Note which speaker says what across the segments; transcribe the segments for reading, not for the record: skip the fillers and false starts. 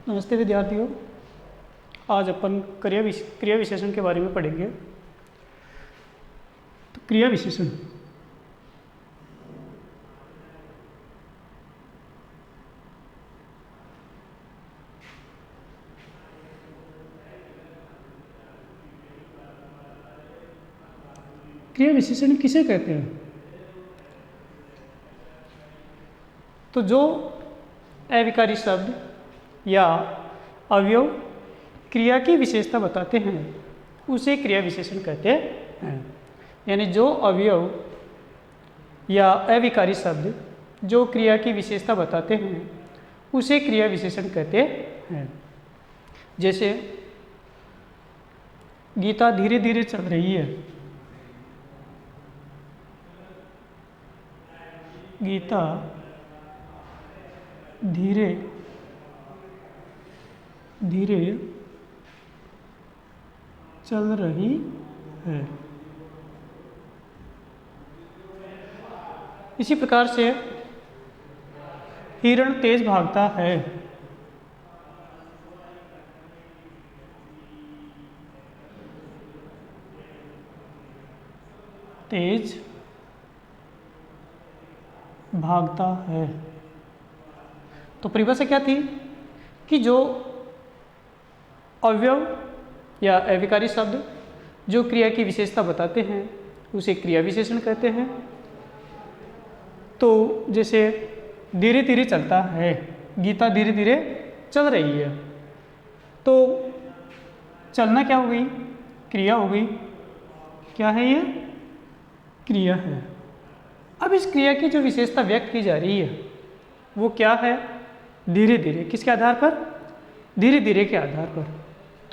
Speaker 1: नमस्ते विद्यार्थियों। आज अपन क्रिया विशेषण के बारे में पढ़ेंगे। तो क्रिया विशेषण किसे कहते हैं? तो जो अविकारी शब्द या अवयव क्रिया की विशेषता बताते हैं उसे क्रिया विशेषण कहते हैं। यानी जो अवयव या अविकारी शब्द जो क्रिया की विशेषता बताते हैं उसे क्रिया विशेषण कहते हैं। जैसे गीता धीरे धीरे चल रही है। गीता धीरे धीरे चल रही है। इसी प्रकार से हिरण तेज भागता है। तेज भागता है। तो परिभाषा क्या थी कि जो अवयव या अविकारी शब्द जो क्रिया की विशेषता बताते हैं उसे क्रिया विशेषण कहते हैं। तो जैसे धीरे धीरे चलता है, गीता धीरे धीरे चल रही है, तो चलना क्या हो गई? क्रिया हो गई। क्या है ये? क्रिया है। अब इस क्रिया की जो विशेषता व्यक्त की जा रही है वो क्या है? धीरे धीरे। किसके आधार पर? धीरे धीरे के आधार पर।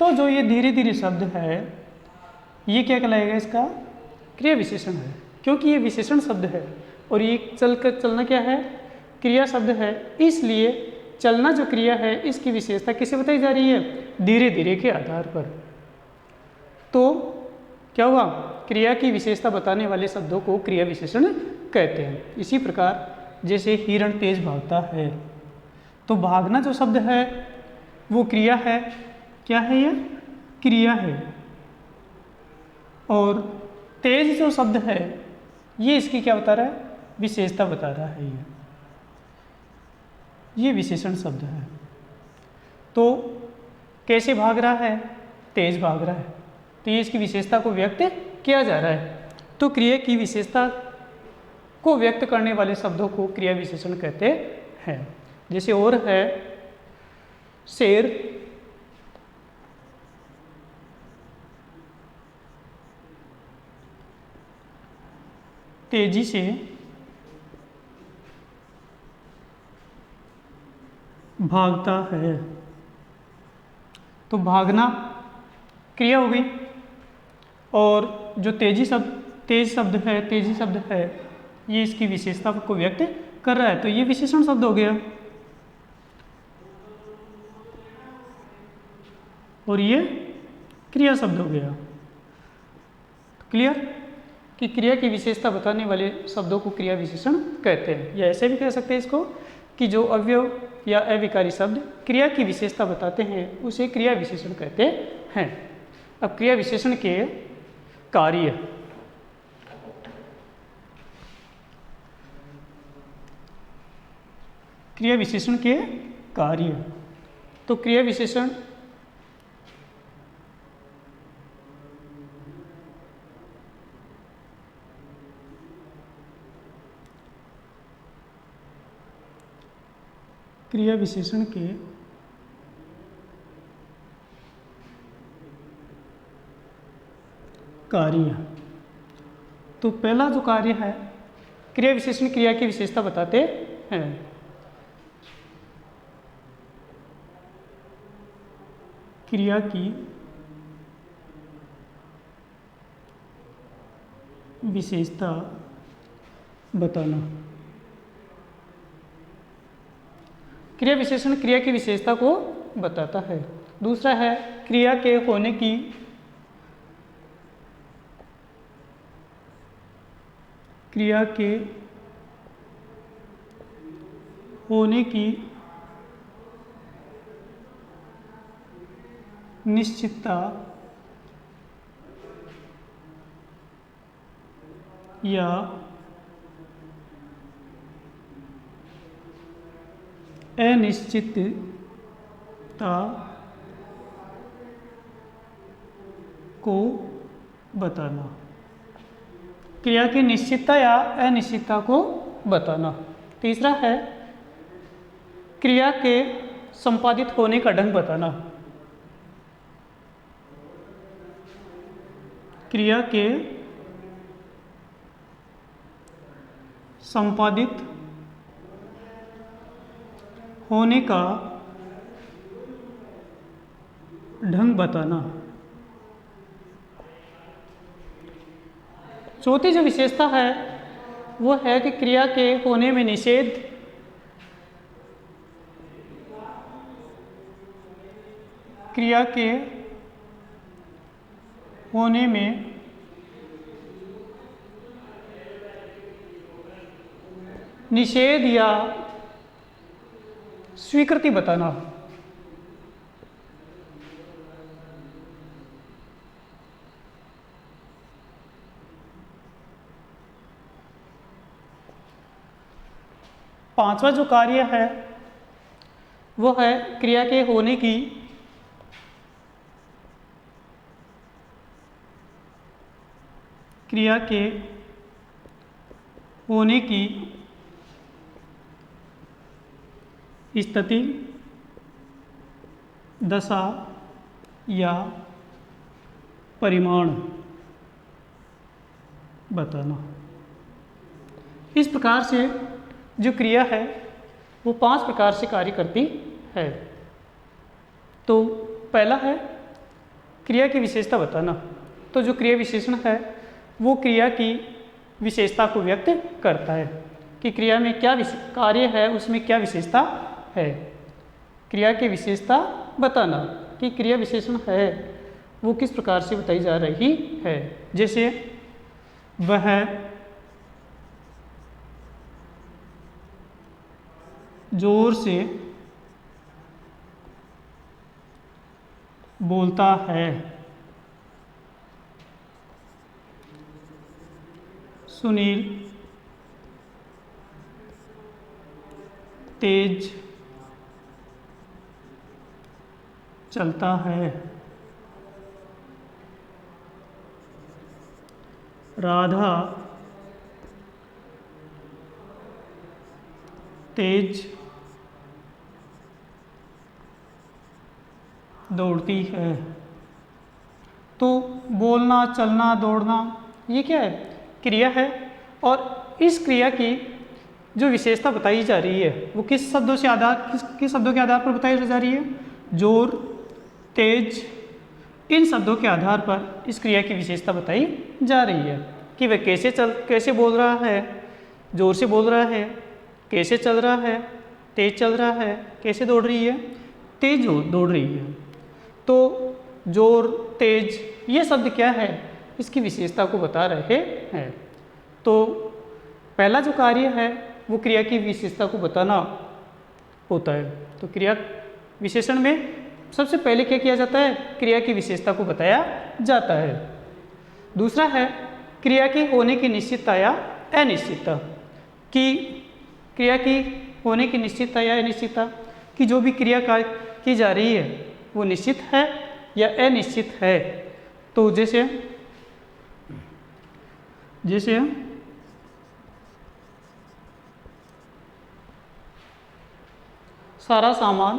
Speaker 1: तो जो ये धीरे धीरे शब्द है ये क्या कहलाएगा? इसका क्रिया विशेषण है, क्योंकि ये विशेषण शब्द है और ये चलना क्या है? क्रिया शब्द है। इसलिए चलना जो क्रिया है इसकी विशेषता किसे बताई जा रही है? धीरे धीरे के आधार पर। तो क्या हुआ? क्रिया की विशेषता बताने वाले शब्दों को क्रिया विशेषण कहते हैं। इसी प्रकार जैसे हिरण तेज भागता है, तो भागना जो शब्द है वो क्रिया है। क्या है ये? क्रिया है। और तेज जो शब्द है ये इसकी क्या बता रहा है? विशेषता बता रहा है। ये विशेषण शब्द है। तो कैसे भाग रहा है? तेज भाग रहा है। तो ये इसकी विशेषता को व्यक्त किया जा रहा है। तो क्रिया की विशेषता को व्यक्त करने वाले शब्दों को क्रिया विशेषण कहते हैं। जैसे और है शेर तेजी से भागता है। तो भागना क्रिया हो गई, और जो तेजी शब्द है ये इसकी विशेषता को व्यक्त कर रहा है। तो ये विशेषण शब्द हो गया और ये क्रिया शब्द हो गया। क्लियर कि क्रिया की विशेषता बताने वाले शब्दों को क्रिया विशेषण कहते हैं। या ऐसे भी कह सकते हैं इसको कि जो अवयव या अविकारी शब्द क्रिया की विशेषता बताते हैं उसे क्रिया विशेषण कहते हैं। अब क्रिया विशेषण के कार्य। क्रिया विशेषण के कार्य। तो क्रिया विशेषण के कार्य। तो पहला जो कार्य है, क्रिया विशेषण क्रिया की विशेषता बताते हैं। क्रिया की विशेषता बताना। क्रिया विशेषण क्रिया की विशेषता को बताता है। दूसरा है क्रिया के होने की निश्चितता या अनिश्चितता को बताना। क्रिया की निश्चितता या अनिश्चितता को बताना। तीसरा है क्रिया के संपादित होने का ढंग बताना। क्रिया के संपादित होने का ढंग बताना। चौथी जो विशेषता है वो है कि क्रिया के होने में निषेध क्रिया के होने में निषेध या स्वीकृति बताना। पांचवा जो कार्य है वो है क्रिया के होने की स्थिति, दशा या परिमाण बताना। इस प्रकार से जो क्रिया है वो 5 प्रकार से कार्य करती है। तो पहला है क्रिया की विशेषता बताना। तो जो क्रिया विशेषण है वो क्रिया की विशेषता को व्यक्त करता है कि क्रिया में क्या कार्य है, उसमें क्या विशेषता है। क्रिया की विशेषता बताना कि क्रिया विशेषण है वो किस प्रकार से बताई जा रही है। जैसे वह जोर से बोलता है, सुनील तेज चलता है, राधा तेज दौड़ती है। तो बोलना, चलना, दौड़ना ये क्या है? क्रिया है। और इस क्रिया की जो विशेषता बताई जा रही है वो किस शब्दों के आधार पर बताई जा रही है? जोर, तेज, इन शब्दों के आधार पर इस क्रिया की विशेषता बताई जा रही है कि वह कैसे बोल रहा है, जोर से बोल रहा है, कैसे चल रहा है, तेज चल रहा है, कैसे दौड़ रही है, तेज दौड़ रही है। तो जोर, तेज ये शब्द क्या है? इसकी विशेषता को बता रहे हैं। तो पहला जो कार्य है वो क्रिया की विशेषता को बताना होता है। तो क्रिया विशेषण में सबसे पहले क्या किया जाता है? क्रिया की विशेषता को बताया जाता है। दूसरा है क्रिया के होने की निश्चितता या अनिश्चितता। कि क्रिया की होने की निश्चितता या अनिश्चितता कि जो भी क्रिया की जा रही है वो निश्चित है या अनिश्चित है। तो जैसे सारा सामान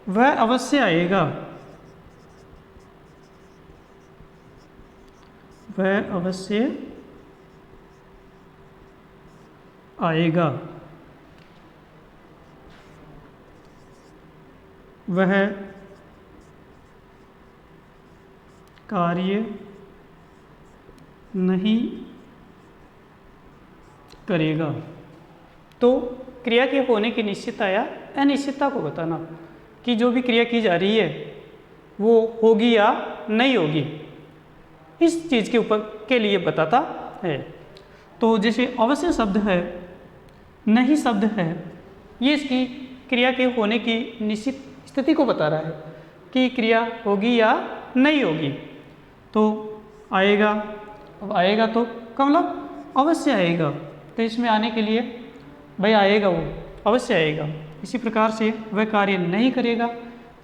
Speaker 1: वह अवश्य आएगा, वह अवश्य आएगा, वह कार्य नहीं करेगा। तो क्रिया के होने की निश्चितता या अनिश्चितता को बताना कि जो भी क्रिया की जा रही है वो होगी या नहीं होगी, इस चीज़ के ऊपर के लिए बताता है। तो जैसे अवश्य शब्द है, नहीं शब्द है, ये इसकी क्रिया के होने की निश्चित स्थिति को बता रहा है कि क्रिया होगी या नहीं होगी। तो आएगा, अब आएगा तो का मतलब अवश्य आएगा। तो इसमें आने के लिए भाई आएगा, वो अवश्य आएगा। इसी प्रकार से वह कार्य नहीं करेगा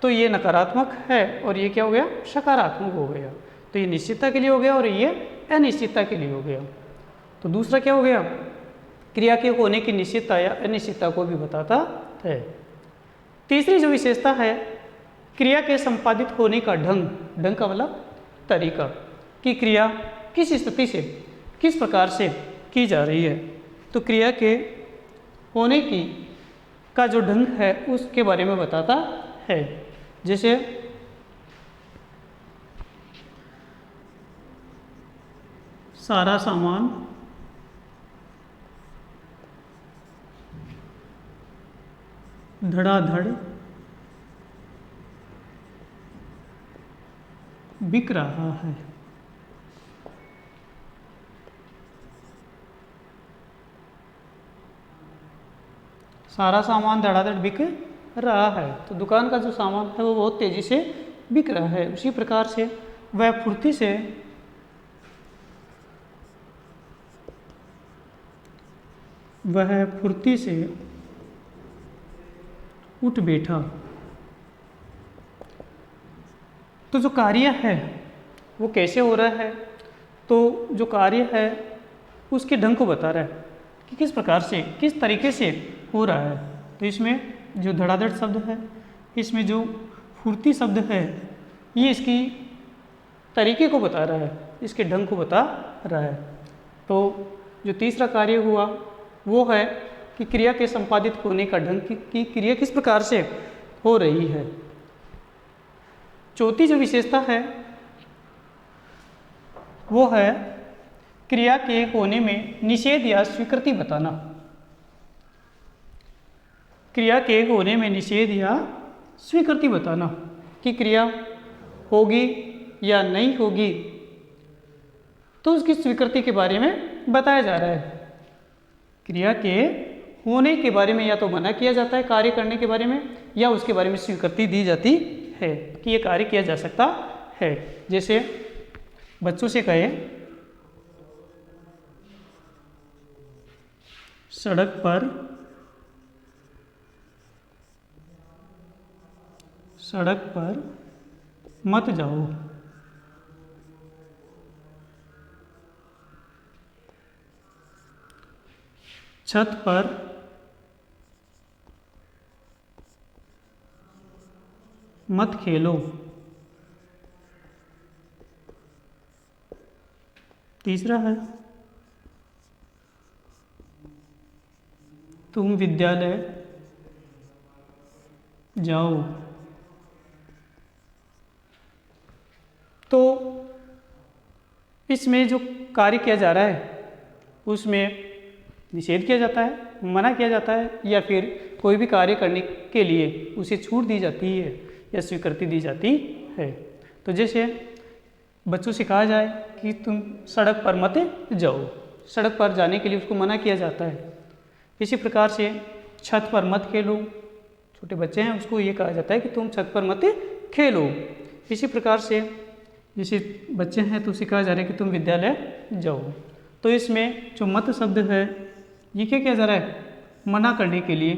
Speaker 1: तो ये नकारात्मक है और ये क्या हो गया, सकारात्मक हो गया। तो ये निश्चितता के लिए हो गया और ये अनिश्चितता के लिए हो गया। तो दूसरा क्या हो गया, क्रिया के होने की निश्चितता या अनिश्चितता को भी बताता है। तीसरी जो विशेषता है, क्रिया के संपादित होने का ढंग, ढंग का मतलब तरीका, कि क्रिया किस स्थिति से किस प्रकार से की जा रही है। तो क्रिया के होने की का जो ढंग है उसके बारे में बताता है। जैसे सारा सामान धड़ाधड़ बिक रहा है। सारा सामान धड़ाधड़ बिक रहा है, तो दुकान का जो सामान है वो बहुत तेजी से बिक रहा है। उसी प्रकार से वह फुर्ती से उठ बैठा। तो जो कार्य है वो कैसे हो रहा है, तो जो कार्य है उसके ढंग को बता रहा है कि किस प्रकार से किस तरीके से हो रहा है। तो इसमें जो धड़ाधड़ शब्द है, इसमें जो फुर्ती शब्द है, ये इसकी तरीके को बता रहा है, इसके ढंग को बता रहा है। तो जो तीसरा कार्य हुआ वो है कि क्रिया के संपादित होने का ढंग, की क्रिया किस प्रकार से हो रही है। चौथी जो विशेषता है वो है क्रिया के होने में निषेध या स्वीकृति बताना। क्रिया के होने में निषेध या स्वीकृति बताना कि क्रिया होगी या नहीं होगी, तो उसकी स्वीकृति के बारे में बताया जा रहा है। क्रिया के होने के बारे में या तो मना किया जाता है कार्य करने के बारे में, या उसके बारे में स्वीकृति दी जाती है कि यह कार्य किया जा सकता है। जैसे बच्चों से कहे सड़क पर मत जाओ। छत पर मत खेलो। तीसरा है तुम विद्यालय जाओ। तो इसमें जो कार्य किया जा रहा है उसमें निषेध किया जाता है, मना किया जाता है, या फिर कोई भी कार्य करने के लिए उसे छूट दी जाती है या स्वीकृति दी जाती है। तो जैसे बच्चों से कहा जाए कि तुम सड़क पर मत जाओ, सड़क पर जाने के लिए उसको मना किया जाता है। इसी प्रकार से छत पर मत खेलो, छोटे बच्चे हैं उसको ये कहा जाता है कि तुम छत पर मत खेलो। इसी प्रकार से जैसे बच्चे हैं तो उसे कहा जा रहा है कि तुम विद्यालय जाओ। तो इसमें जो मत शब्द है ये क्या किया जा रहा है, मना करने के लिए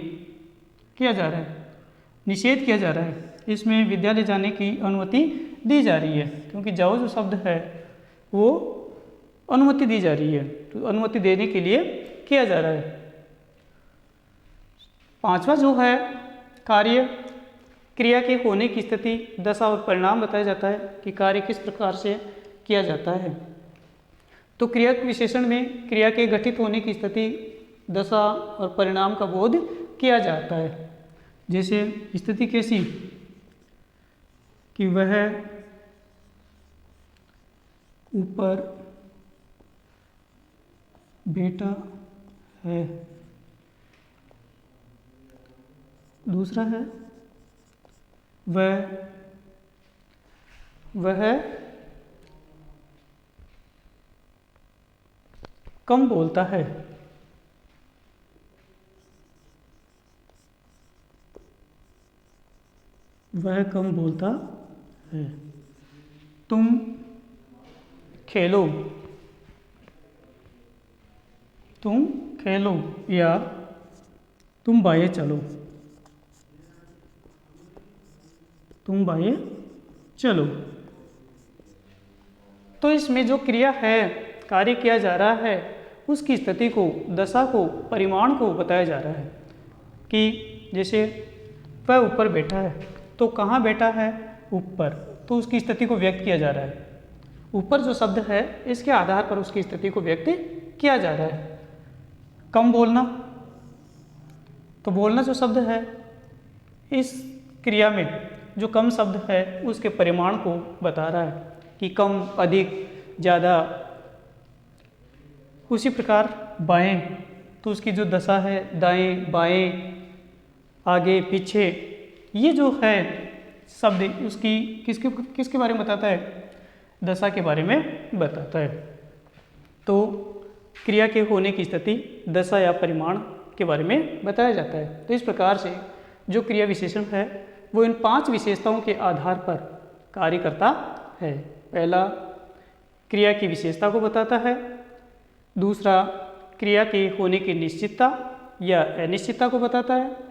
Speaker 1: किया जा रहा है, निषेध किया जा रहा है। इसमें विद्यालय जाने की अनुमति दी जा रही है, क्योंकि जाओ जो शब्द है वो अनुमति दी जा रही है, तो अनुमति देने के लिए किया जा रहा है। पांचवा जो है कार्य, क्रिया के होने की स्थिति, दशा और परिणाम बताया जाता है कि कार्य किस प्रकार से किया जाता है। तो क्रिया विशेषण में क्रिया के गठित होने की स्थिति, दशा और परिणाम का बोध किया जाता है। जैसे स्थिति कैसी कि वह ऊपर बैठा है। दूसरा है वह कम बोलता है। वह कम बोलता है। तुम खेलो, तुम खेलो, या तुम बाहर चलो, तुम बाहर चलो। तो इसमें जो क्रिया है, कार्य किया जा रहा है, उसकी स्थिति को, दशा को, परिमाण को बताया जा रहा है। कि जैसे वह ऊपर बैठा है, तो कहाँ बैठा है? ऊपर, तो उसकी स्थिति को व्यक्त किया जा रहा है। ऊपर जो शब्द है, इसके आधार पर उसकी स्थिति को व्यक्त किया जा रहा है। कम बोलना, तो बोलना जो शब्द है, इस क्रिया में जो कम शब्द है उसके परिमाण को बता रहा है कि कम, अधिक, ज़्यादा। उसी प्रकार बाएं, तो उसकी जो दशा है, दाएं, बाएं, आगे, पीछे, ये जो है शब्द उसकी किसके किसके बारे में बताता है? दशा के बारे में बताता है। तो क्रिया के होने की स्थिति, दशा या परिमाण के बारे में बताया जाता है। तो इस प्रकार से जो क्रिया विशेषण है वो इन 5 विशेषताओं के आधार पर कार्य करता है। पहला, क्रिया की विशेषता को बताता है। दूसरा, क्रिया के होने की निश्चितता या अनिश्चितता को बताता है।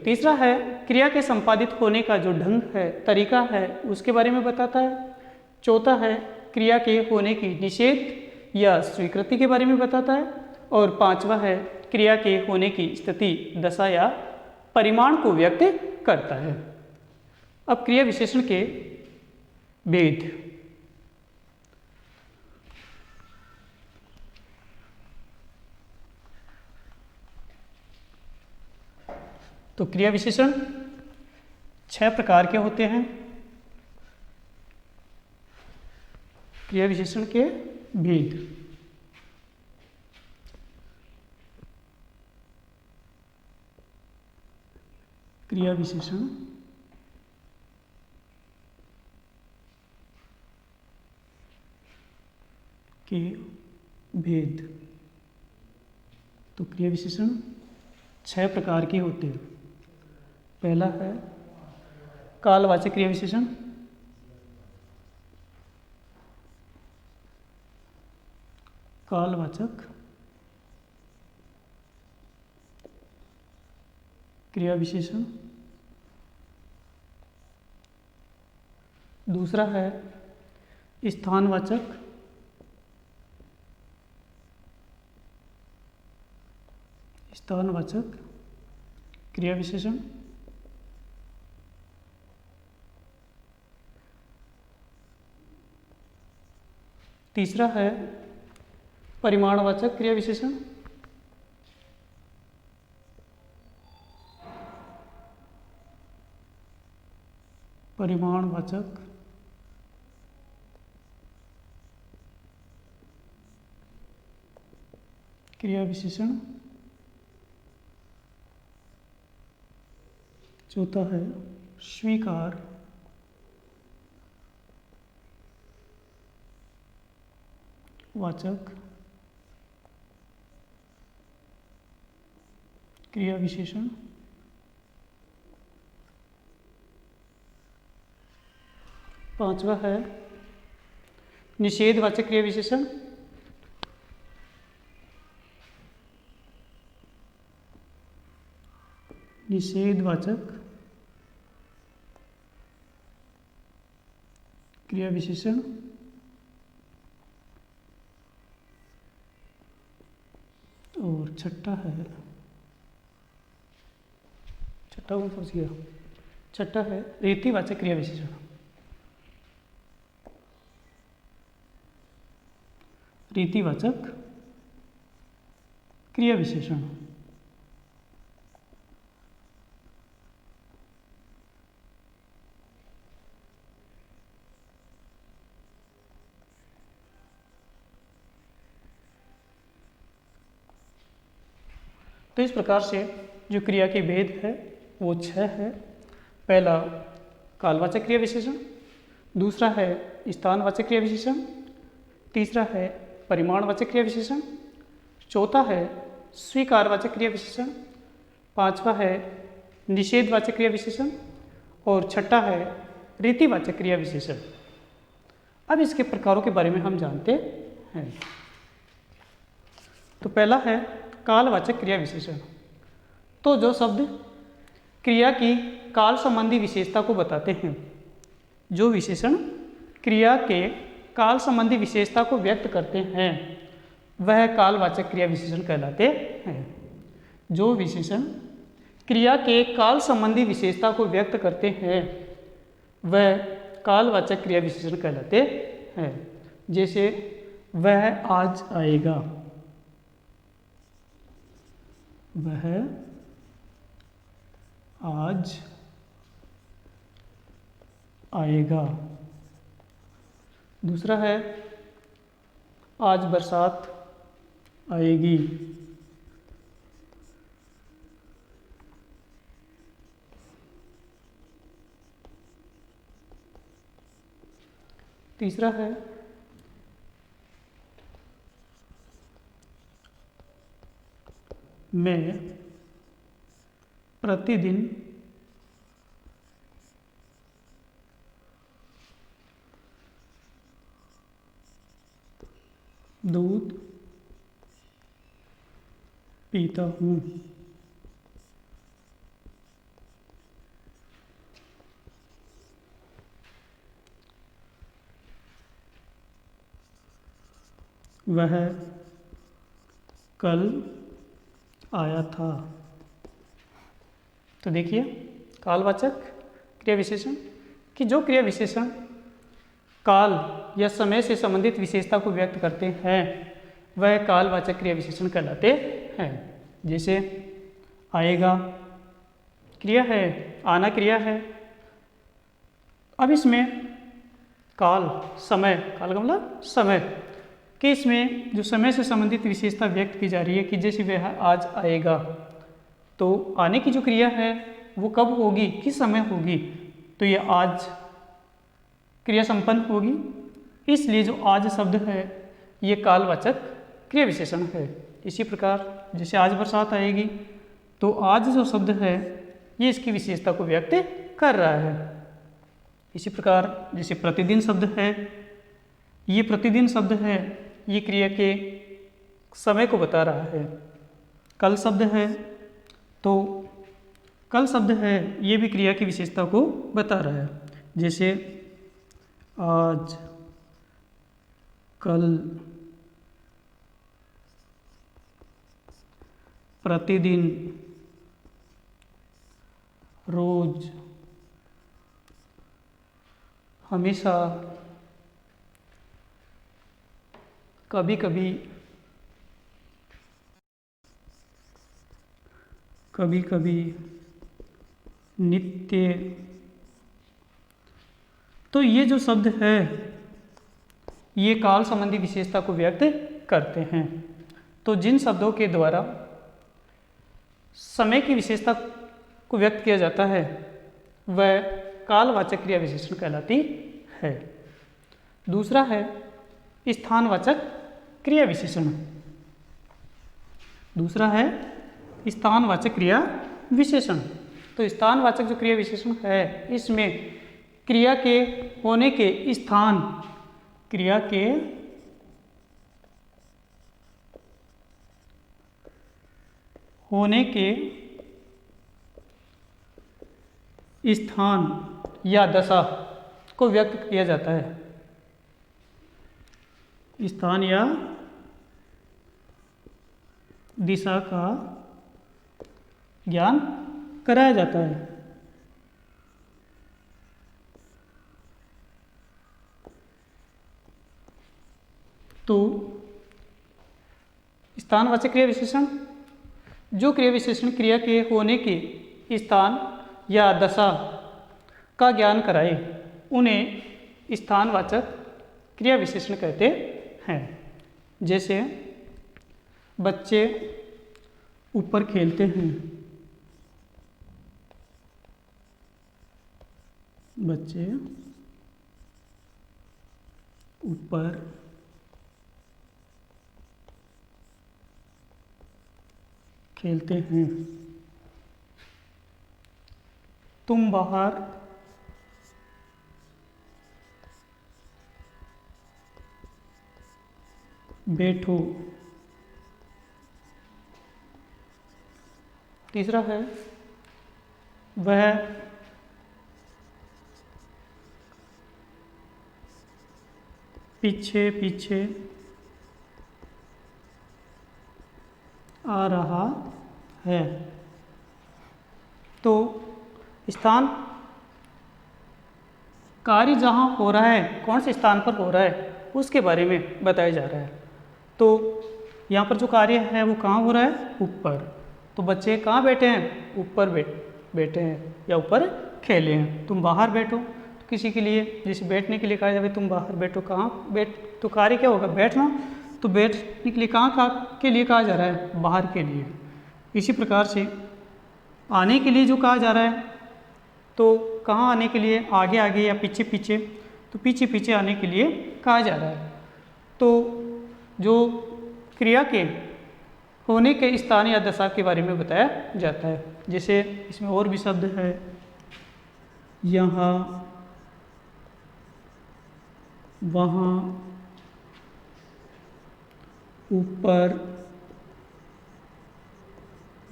Speaker 1: तीसरा है, क्रिया के संपादित होने का जो ढंग है, तरीका है, उसके बारे में बताता है। चौथा है, क्रिया के होने की निषेध या स्वीकृति के बारे में बताता है। और पांचवा है, क्रिया के होने की स्थिति, दशा या परिमाण को व्यक्त करता है। अब क्रिया विशेषण के भेद। तो क्रिया विशेषण 6 प्रकार के होते हैं। क्रिया विशेषण के भेद। क्रिया विशेषण के भेद। तो क्रिया विशेषण 6 प्रकार के होते हैं। पहला है कालवाचक क्रिया विशेषण। कालवाचक क्रिया विशेषण। दूसरा है स्थानवाचक क्रिया विशेषण। तीसरा है परिमाणवाचक क्रिया विशेषण। परिमाणवाचक क्रिया विशेषण। चौथा है स्वीकार वाचक क्रिया विशेषण। पांचवा है निषेधवाचक क्रिया विशेषण। निषेधवाचक क्रिया विशेषण। और छठा है रीतिवाचक क्रिया विशेषण। रीतिवाचक क्रिया विशेषण। तो इस प्रकार से जो क्रिया के भेद है वो 6 है। पहला कालवाचक क्रिया विशेषण। दूसरा है स्थानवाचक क्रिया विशेषण। तीसरा है परिमाणवाचक क्रिया विशेषण। चौथा है स्वीकारवाचक क्रिया विशेषण। पांचवा है निषेधवाचक क्रिया विशेषण और छठा है रीतिवाचक क्रिया विशेषण। अब इसके प्रकारों के बारे में हम जानते हैं। तो पहला है कालवाचक क्रिया विशेषण। तो जो शब्द क्रिया की काल संबंधी विशेषता को बताते हैं, जो विशेषण क्रिया के काल संबंधी विशेषता को व्यक्त करते हैं, वह कालवाचक क्रिया विशेषण कहलाते हैं। जो विशेषण क्रिया के काल संबंधी विशेषता को व्यक्त करते हैं, वह कालवाचक क्रिया विशेषण कहलाते हैं। जैसे वह आज आएगा, वह आज आएगा। दूसरा है आज बरसात आएगी। तीसरा है मैं प्रतिदिन दूध पीता हूँ। वह कल आया था। तो देखिए कालवाचक क्रिया विशेषण कि जो क्रिया विशेषण काल या समय से संबंधित विशेषता को व्यक्त करते हैं, वह कालवाचक क्रिया विशेषण कहलाते हैं। जैसे आएगा क्रिया है, आना क्रिया है। अब इसमें काल समय, काल का मतलब समय, कि इसमें जो समय से संबंधित विशेषता व्यक्त की जा रही है कि जैसे वह आज आएगा, तो आने की जो क्रिया है वो कब होगी, किस समय होगी, तो ये आज क्रिया संपन्न होगी। इसलिए जो आज शब्द है ये कालवाचक क्रिया विशेषण है। इसी प्रकार जैसे आज बरसात आएगी, तो आज जो शब्द है ये इसकी विशेषता को व्यक्त कर रहा है। इसी प्रकार जैसे प्रतिदिन शब्द है, ये प्रतिदिन शब्द है, ये क्रिया के समय को बता रहा है। कल शब्द है, तो कल शब्द है ये भी क्रिया की विशेषता को बता रहा है। जैसे आज, कल, प्रतिदिन, रोज, हमेशा, कभी कभी, कभी कभी, नित्य। तो ये जो शब्द है ये काल संबंधी विशेषता को व्यक्त करते हैं। तो जिन शब्दों के द्वारा समय की विशेषता को व्यक्त किया जाता है वह कालवाचक क्रिया विशेषण कहलाती है। दूसरा है स्थानवाचक क्रिया विशेषण। दूसरा है स्थानवाचक क्रिया विशेषण। तो स्थानवाचक जो क्रिया विशेषण है इसमें क्रिया के होने के स्थान, क्रिया के होने के स्थान या दशा को व्यक्त किया जाता है। स्थान या दिशा का ज्ञान कराया जाता है। तो स्थानवाचक क्रिया विशेषण जो क्रिया विशेषण क्रिया के होने के स्थान या दशा का ज्ञान कराए उन्हें स्थानवाचक क्रिया विशेषण कहते हैं। जैसे बच्चे ऊपर खेलते हैं, बच्चे ऊपर खेलते हैं। तुम बाहर बैठो। तीसरा है वह पीछे पीछे आ रहा है। तो स्थान, कार्य जहाँ हो रहा है, कौन से स्थान पर हो रहा है, उसके बारे में बताया जा रहा है। तो यहाँ पर जो कार्य है वो कहाँ हो रहा है, ऊपर। तो बच्चे कहाँ बैठे हैं, ऊपर बैठे हैं या ऊपर खेले हैं। तुम बाहर बैठो, तो किसी के लिए जैसे बैठने के लिए कहा जाए तुम बाहर बैठो, कहाँ बैठ, तो कार्य क्या होगा, बैठना। तो बैठने के लिए कहाँ के लिए कहा जा रहा है, बाहर के लिए। इसी प्रकार से आने के लिए जो कहा जा रहा है, तो कहाँ आने के लिए, आगे आगे या पीछे पीछे, तो पीछे पीछे आने के लिए कहा जा रहा है। तो जो क्रिया के होने के स्थान या दशा के बारे में बताया जाता है। जैसे इसमें और भी शब्द है, यहाँ, वहाँ, ऊपर,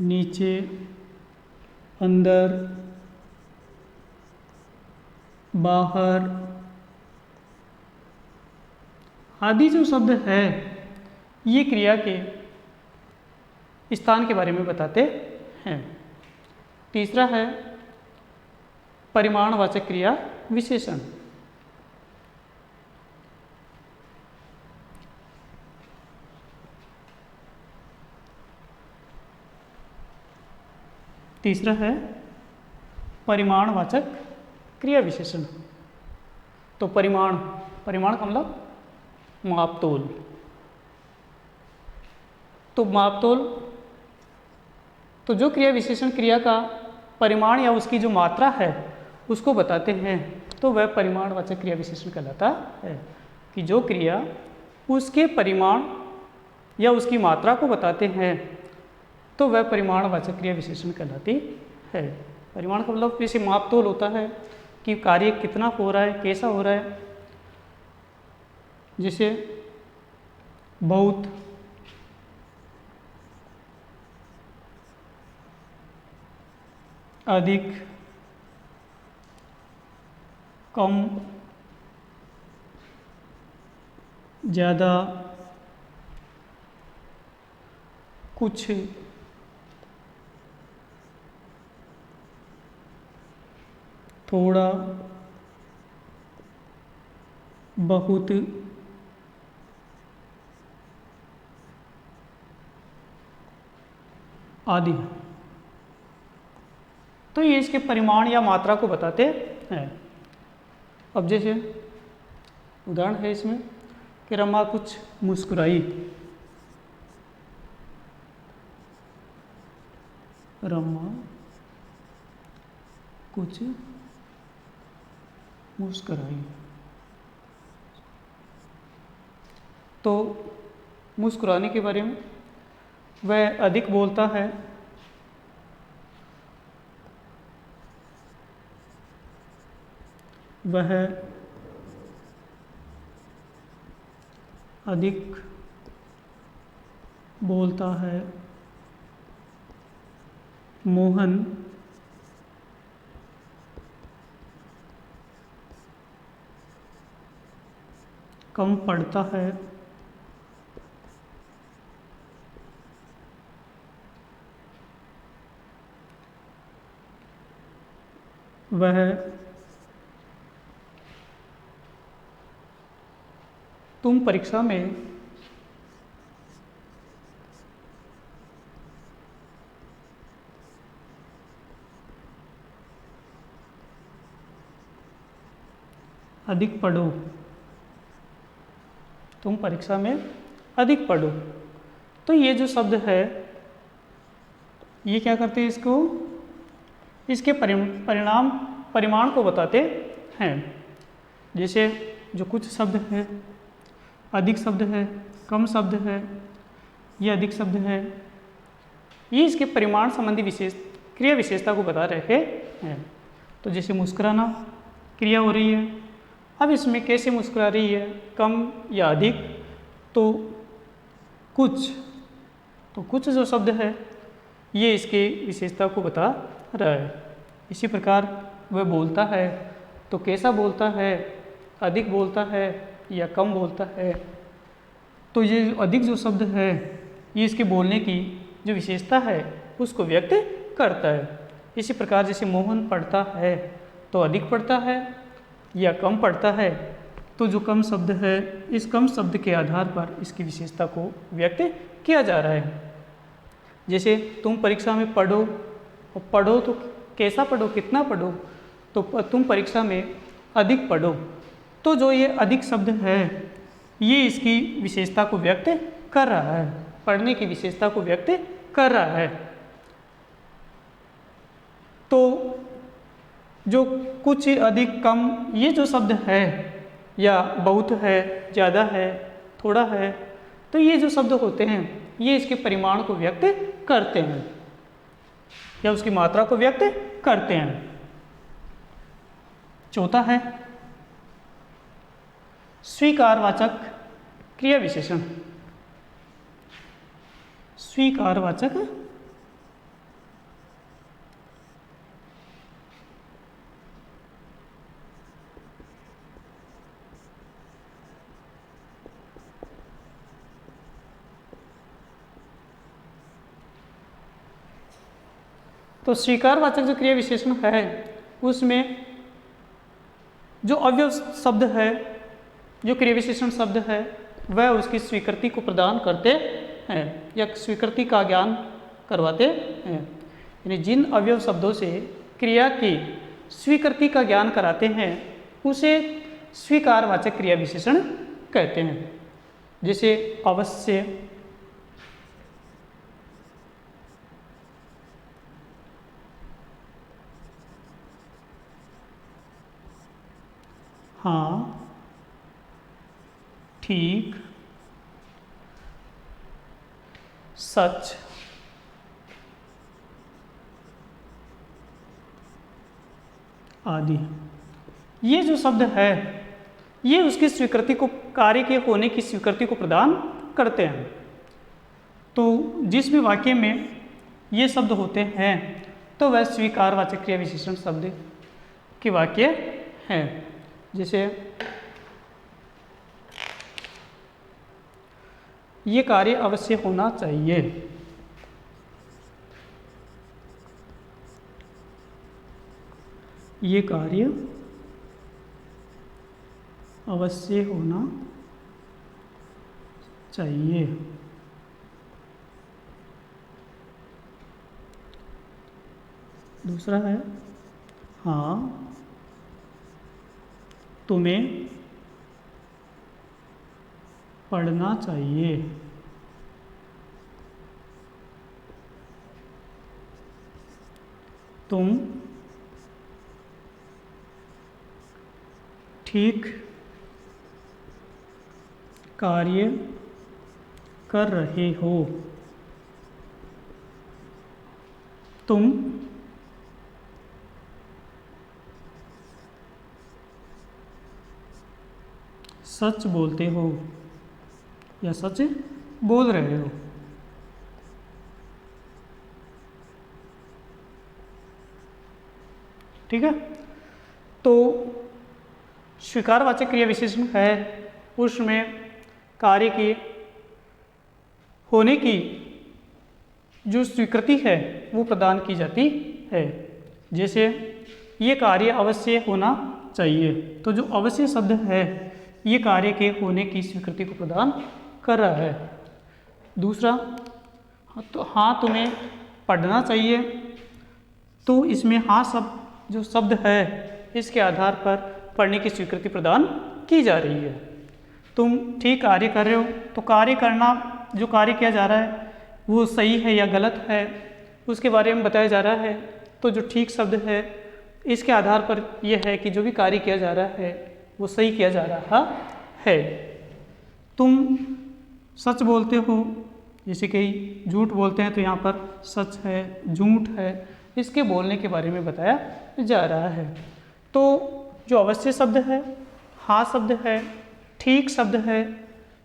Speaker 1: नीचे, अंदर, बाहर आदि जो शब्द है, ये क्रिया के स्थान के बारे में बताते हैं। तीसरा है परिमाणवाचक क्रिया विशेषण। तीसरा है परिमाणवाचक क्रिया विशेषण। तो परिमाण का मतलब मापतोल। तो मापतोल, तो जो क्रिया विशेषण क्रिया का परिमाण या उसकी जो मात्रा है उसको बताते हैं, तो वह परिमाणवाचक क्रिया विशेषण कहलाता है। कि जो क्रिया उसके परिमाण या उसकी मात्रा को बताते हैं, तो वह परिमाणवाचक क्रिया विशेषण कहलाती है। परिमाण का मतलब जैसे मापतोल होता है कि कार्य कितना हो रहा है, कैसा हो रहा है। जैसे बहुत, अधिक, कम, ज़्यादा, कुछ, थोड़ा, बहुत, आदि। तो ये इसके परिमाण या मात्रा को बताते हैं। अब जैसे उदाहरण है इसमें कि रमा कुछ मुस्कुराई। रमा कुछ मुस्कुराई। तो मुस्कुराने के बारे में वह अधिक बोलता है, वह अधिक बोलता है। मोहन कम पढ़ता है। वह तुम परीक्षा में अधिक पढ़ो। तुम परीक्षा में अधिक पढ़ो। तो ये जो शब्द है ये क्या करते हैं, इसको, इसके परिमाण को बताते हैं। जैसे जो कुछ शब्द है, अधिक शब्द है, कम शब्द है, ये अधिक शब्द है, ये इसके परिमाण संबंधी क्रिया विशेषता को बता रहे हैं। तो जैसे मुस्कुराना क्रिया हो रही है। अब इसमें कैसे मुस्कुरा रही है, कम या अधिक? तो कुछ जो शब्द है ये इसकी विशेषता को बता रहा है। इसी प्रकार वह बोलता है तो कैसा बोलता है, अधिक बोलता है या कम बोलता है? तो ये अधिक जो शब्द है ये इसके बोलने की जो विशेषता है उसको व्यक्त करता है। इसी प्रकार जैसे मोहन पढ़ता है तो अधिक पढ़ता है या कम पढ़ता है? तो जो कम शब्द है इस कम शब्द के आधार पर इसकी विशेषता को व्यक्त किया जा रहा है। जैसे तुम परीक्षा में पढ़ो, और पढ़ो तो कैसा पढ़ो, कितना पढ़ो? तो तुम परीक्षा में अधिक पढ़ो। तो जो ये अधिक शब्द है ये इसकी विशेषता को व्यक्त कर रहा है, पढ़ने की विशेषता को व्यक्त कर रहा है। तो जो कुछ, अधिक, कम, ये जो शब्द है या बहुत है, ज़्यादा है, थोड़ा है, तो ये जो शब्द होते हैं ये इसके परिमाण को व्यक्त करते हैं या उसकी मात्रा को व्यक्त करते हैं। चौथा है स्वीकारवाचक क्रिया विशेषण। स्वीकारवाचक तो स्वीकारवाचक जो क्रिया विशेषण है उसमें जो अवयव शब्द है, जो क्रिया विशेषण शब्द है वह उसकी स्वीकृति को प्रदान करते हैं या स्वीकृति का ज्ञान करवाते हैं। यानी जिन अवयव शब्दों से क्रिया की स्वीकृति का ज्ञान कराते हैं उसे स्वीकारवाचक क्रिया विशेषण कहते हैं। जैसे अवश्य, हाँ, ठीक, सच, आदि। ये जो शब्द है ये उसकी स्वीकृति को, कार्य के होने की स्वीकृति को प्रदान करते हैं। तो जिस भी वाक्य में ये शब्द होते हैं तो वह स्वीकारवाचक क्रिया विशेषण शब्द के वाक्य हैं। जैसे ये कार्य अवश्य होना चाहिए, ये कार्य अवश्य होना चाहिए। दूसरा है हाँ, तुम्हें पढ़ना चाहिए। तुम ठीक कार्य कर रहे हो। तुम सच बोलते हो या सच बोल रहे हो। ठीक है। तो स्वीकारवाचक क्रिया विशेषण है उसमें कार्य के होने की जो स्वीकृति है वो प्रदान की जाती है। जैसे ये कार्य अवश्य होना चाहिए, तो जो अवश्य शब्द है ये कार्य के होने की स्वीकृति को प्रदान कर रहा है। दूसरा तो हाँ, तुम्हें पढ़ना चाहिए, तो इसमें हाँ शब्द जो शब्द है इसके आधार पर पढ़ने की स्वीकृति प्रदान की जा रही है। तुम ठीक कार्य कर रहे हो, तो कार्य करना, जो कार्य किया जा रहा है वो सही है या गलत है उसके बारे में बताया जा रहा है। तो जो ठीक शब्द है इसके आधार पर यह है कि जो भी कार्य किया जा रहा है वो सही किया जा रहा है। तुम सच बोलते हो, जैसे कई झूठ बोलते हैं तो यहाँ पर सच है, झूठ है, इसके बोलने के बारे में बताया जा रहा है। तो जो अवश्य शब्द है, हाँ शब्द है, ठीक शब्द है,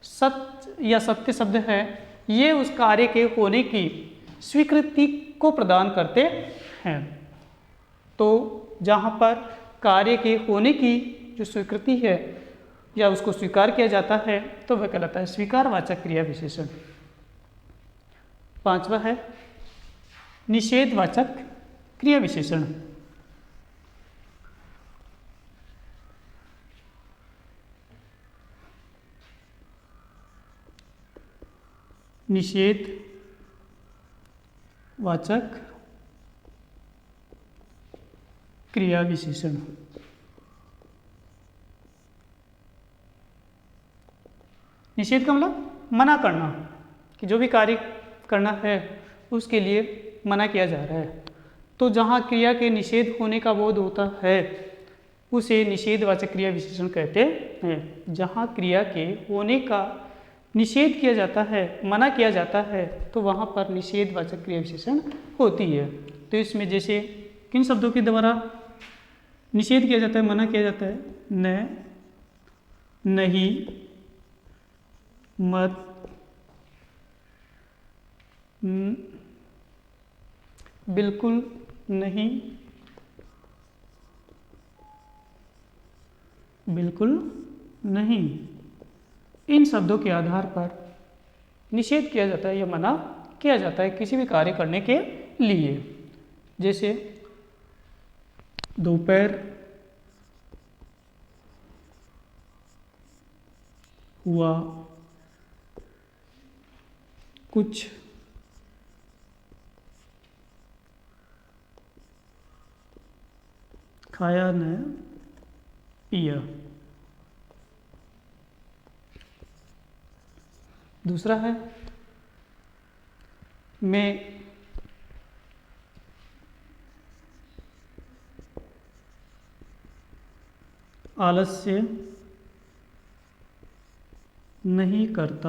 Speaker 1: सत्य या सत्य शब्द है, ये उस कार्य के होने की स्वीकृति को प्रदान करते हैं। तो जहाँ पर कार्य के होने की जो स्वीकृति है या उसको स्वीकार किया जाता है तो वह कहलाता है स्वीकारवाचक क्रिया विशेषण। पांचवा है निषेधवाचक क्रिया विशेषण। निषेधवाचक क्रिया विशेषण। निषेध का मतलब मना करना, कि जो भी कार्य करना है उसके लिए मना किया जा रहा है। तो जहाँ क्रिया के निषेध होने का बोध होता है उसे निषेधवाचक क्रिया विशेषण कहते हैं। जहाँ क्रिया के होने का निषेध किया जाता है, मना किया जाता है, तो वहाँ पर निषेधवाचक क्रिया विशेषण होती है। तो इसमें जैसे किन शब्दों के द्वारा निषेध किया जाता है, मना किया जाता है? न, नहीं, मत, बिल्कुल नहीं, बिल्कुल नहीं, इन शब्दों के आधार पर निषेध किया जाता है या मना किया जाता है किसी भी कार्य करने के लिए। जैसे दोपहर हुआ, कुछ खाया न पिया। दूसरा है मैं आलस्य नहीं करता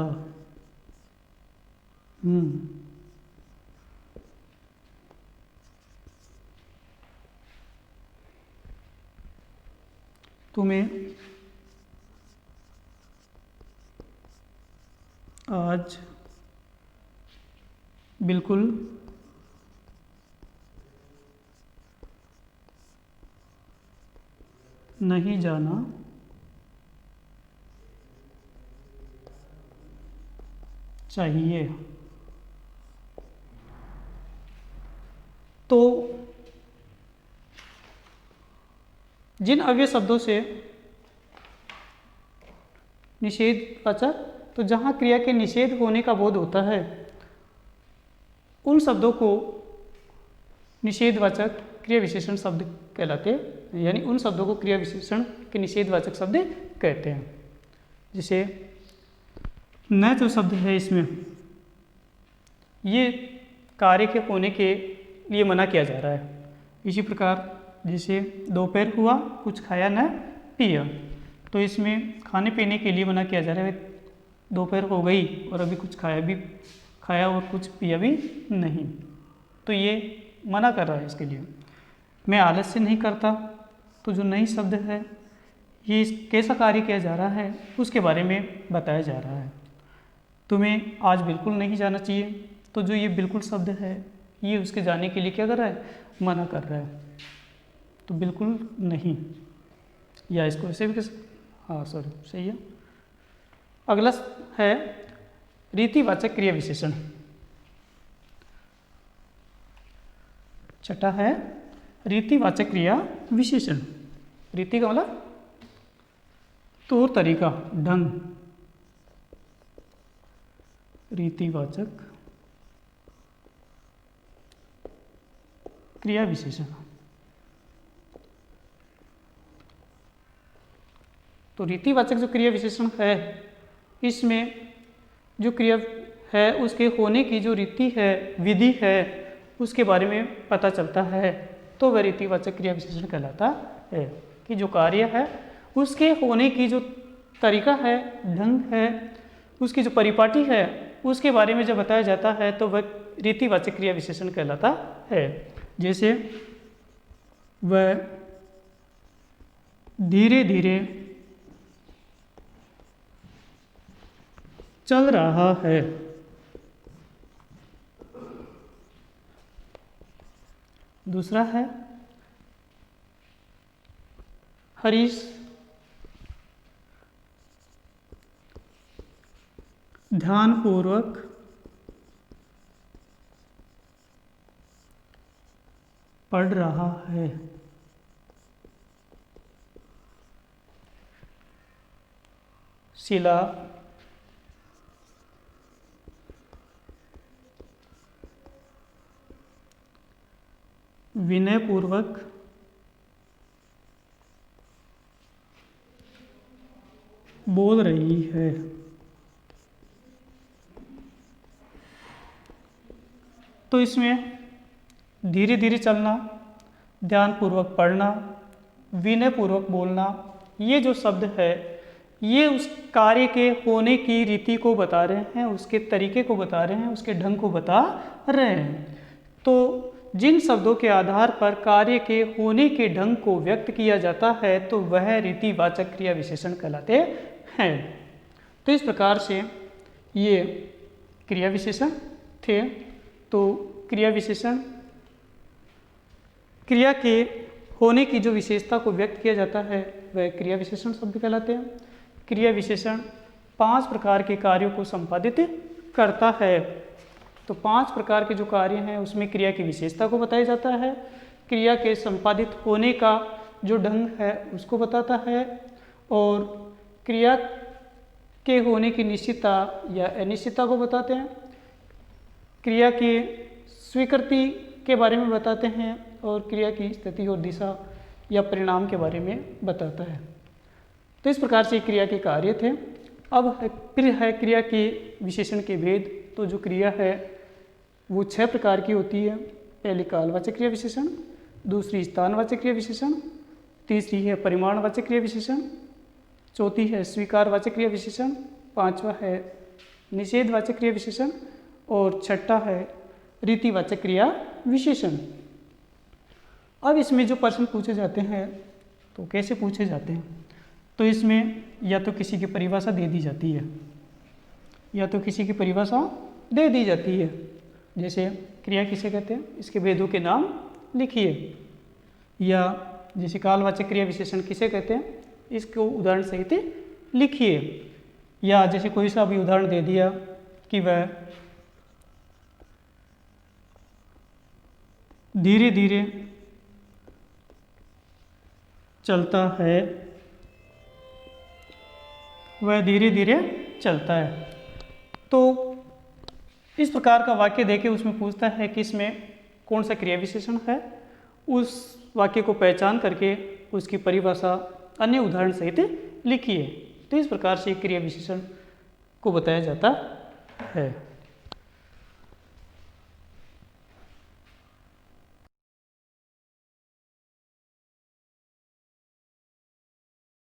Speaker 1: हूँ। तुम्हें आज बिल्कुल नहीं जाना चाहिए। तो जिन अव्यय शब्दों से निषेधवाचक, तो जहाँ क्रिया के निषेध होने का बोध होता है उन शब्दों को निषेधवाचक क्रिया विशेषण शब्द कहलाते हैं, यानी उन शब्दों को क्रिया विशेषण के निषेधवाचक शब्द कहते हैं। जैसे न जो शब्द है इसमें ये कार्य के होने के लिए मना किया जा रहा है। इसी प्रकार जैसे दोपहर हुआ, कुछ खाया न पिया, तो इसमें खाने पीने के लिए मना किया जा रहा है। दोपहर हो गई और अभी कुछ खाया और कुछ पिया भी नहीं, तो ये मना कर रहा है इसके लिए। मैं आलस्य नहीं करता, तो जो नहीं शब्द है ये कैसा कार्य किया जा रहा है उसके बारे में बताया जा रहा है। तुम्हें आज बिल्कुल नहीं जाना चाहिए, तो जो ये बिल्कुल शब्द है ये उसके जाने के लिए क्या कर रहा है? मना कर रहा है। तो बिल्कुल नहीं, या इसको ऐसे भी हाँ सॉरी सही है। अगला है रीतिवाचक क्रिया विशेषण। छठा है रीतिवाचक क्रिया विशेषण। रीति का मतलब तौर तरीका, ढंग। रीतिवाचक क्रिया विशेषण। तो रीतिवाचक जो क्रिया विशेषण है इसमें जो क्रिया है उसके होने की जो रीति है, विधि है, उसके बारे में पता चलता है, तो वह रीतिवाचक क्रिया विशेषण कहलाता है। कि जो कार्य है उसके होने की जो तरीका है, ढंग है, उसकी जो परिपाटी है, उसके बारे में जब बताया जाता है तो वह रीतिवाचक क्रिया विशेषण कहलाता है। जैसे वह धीरे धीरे चल रहा है। दूसरा है हरीश ध्यानपूर्वक पढ़ रहा है। शीला विनयपूर्वक बोल रही है। तो इसमें धीरे धीरे चलना, ध्यानपूर्वक पढ़ना, विनयपूर्वक बोलना, ये जो शब्द है ये उस कार्य के होने की रीति को बता रहे हैं, उसके तरीके को बता रहे हैं, उसके ढंग को बता रहे हैं। तो जिन शब्दों के आधार पर कार्य के होने के ढंग को व्यक्त किया जाता है तो वह रीतिवाचक क्रिया विशेषण कहलाते हैं। तो इस प्रकार से ये क्रिया विशेषण थे। तो क्रिया विशेषण क्रिया के होने की जो विशेषता को व्यक्त किया जाता है वह क्रिया विशेषण शब्द कहलाते हैं। क्रिया विशेषण 5 प्रकार के कार्यों को संपादित करता है। तो 5 प्रकार के जो कार्य हैं उसमें क्रिया की विशेषता को बताया जाता है, क्रिया के संपादित होने का जो ढंग है उसको बताता है, और क्रिया के होने की निश्चितता या अनिश्चितता को बताते हैं, क्रिया की स्वीकृति के बारे में बताते हैं, और क्रिया की स्थिति और दिशा या परिणाम के बारे में बताता है। तो इस प्रकार से क्रिया के कार्य थे। अब फिर है क्रिया के विशेषण के भेद। तो जो क्रिया है वो 6 प्रकार की होती है। पहली कालवाचक क्रिया विशेषण, दूसरी स्थानवाचक क्रिया विशेषण, तीसरी है परिमाणवाचक क्रिया विशेषण, चौथी है स्वीकारवाचक क्रिया विशेषण, 5वां है निषेधवाचक क्रिया विशेषण, और 6ठा है रीतिवाचक क्रिया विशेषण। अब इसमें जो प्रश्न पूछे जाते हैं तो कैसे पूछे जाते हैं? तो इसमें या तो किसी की परिभाषा दे दी जाती है, या तो किसी की परिभाषा दे दी जाती है। जैसे क्रिया किसे कहते हैं, इसके भेदों के नाम लिखिए। या जैसे कालवाचक क्रिया विशेषण किसे कहते हैं, इसको उदाहरण सहित लिखिए। या जैसे कोई सा भी उदाहरण दे दिया कि वह धीरे धीरे चलता है, वह धीरे धीरे चलता है। तो इस प्रकार का वाक्य देके उसमें पूछता है कि इसमें कौन सा क्रिया विशेषण है। उस वाक्य को पहचान करके उसकी परिभाषा अन्य उदाहरण सहित लिखिए। तो इस प्रकार से क्रिया विशेषण को बताया जाता है।